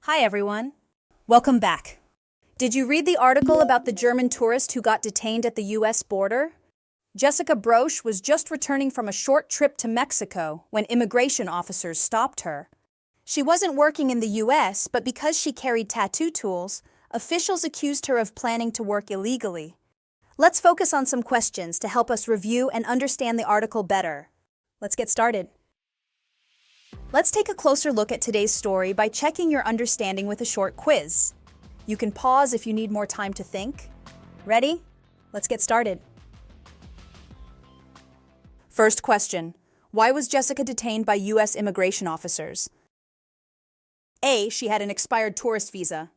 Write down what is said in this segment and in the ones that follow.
Hi everyone. Welcome back. Did you read the article about the German tourist who got detained at the US border? Jessica Broche was just returning from a short trip to Mexico when immigration officers stopped her. She wasn't working in the US, but because she carried tattoo tools, officials accused her of planning to work illegally. Let's focus on some questions to help us review and understand the article better. Let's get started. Let's take a closer look at today's story by checking your understanding with a short quiz. You can pause if you need more time to think. Ready? Let's get started. First question. Why was Jessica detained by US immigration officers? A. She had an expired tourist visa.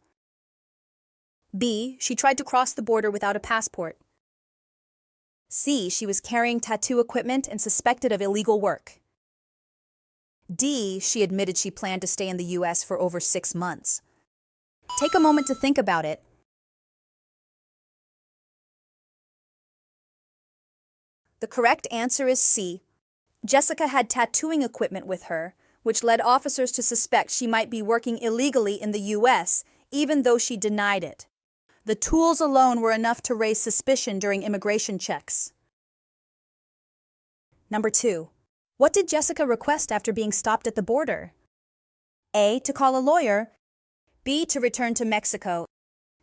B. She tried to cross the border without a passport. C. She was carrying tattoo equipment and suspected of illegal work. D. She admitted she planned to stay in the US for over 6 months. Take a moment to think about it. The correct answer is C. Jessica had tattooing equipment with her, which led officers to suspect she might be working illegally in the US, even though she denied it. The tools alone were enough to raise suspicion during immigration checks. Number 2. What did Jessica request after being stopped at the border? A. To call a lawyer. B. To return to Mexico.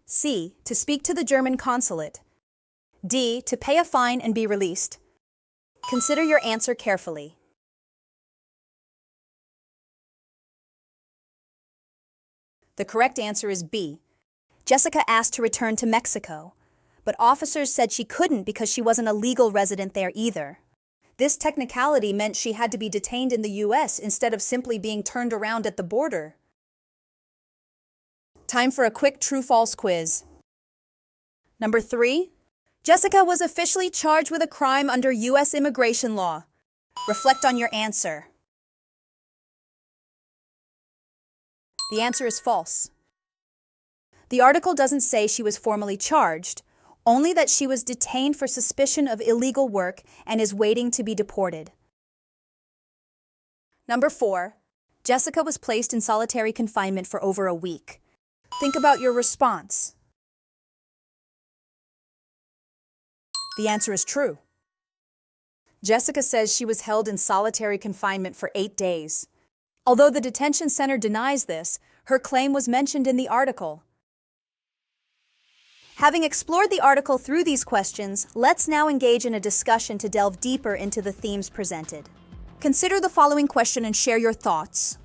C. To speak to the German consulate. D. To pay a fine and be released. Consider your answer carefully. The correct answer is B. Jessica asked to return to Mexico, but officers said she couldn't because she wasn't a legal resident there either. This technicality meant she had to be detained in the US instead of simply being turned around at the border. Time for a quick true-false quiz. Number 3. Jessica was officially charged with a crime under US immigration law. Reflect on your answer. The answer is false. The article doesn't say she was formally charged, only that she was detained for suspicion of illegal work and is waiting to be deported. Number 4. Jessica was placed in solitary confinement for over a week. Think about your response. The answer is true. Jessica says she was held in solitary confinement for 8 days. Although the detention center denies this, her claim was mentioned in the article. Having explored the article through these questions, let's now engage in a discussion to delve deeper into the themes presented. Consider the following question and share your thoughts.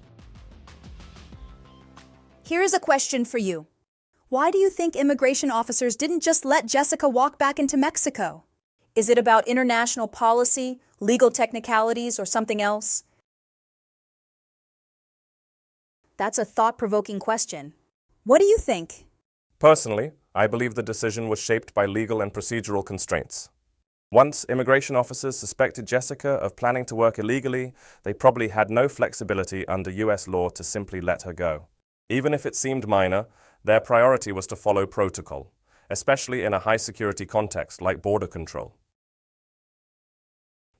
Here is a question for you. Why do you think immigration officers didn't just let Jessica walk back into Mexico? Is it about international policy, legal technicalities, or something else? That's a thought-provoking question. What do you think? Personally, I believe the decision was shaped by legal and procedural constraints. Once immigration officers suspected Jessica of planning to work illegally, they probably had no flexibility under US law to simply let her go. Even if it seemed minor, their priority was to follow protocol, especially in a high-security context like border control.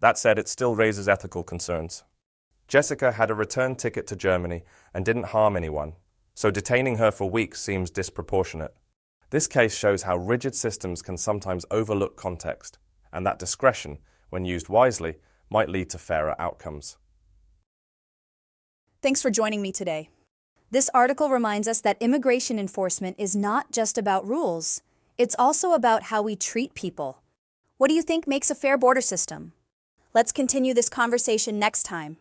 That said, it still raises ethical concerns. Jessica had a return ticket to Germany and didn't harm anyone, so detaining her for weeks seems disproportionate. This case shows how rigid systems can sometimes overlook context, and that discretion, when used wisely, might lead to fairer outcomes. Thanks for joining me today. This article reminds us that immigration enforcement is not just about rules. It's also about how we treat people. What do you think makes a fair border system? Let's continue this conversation next time.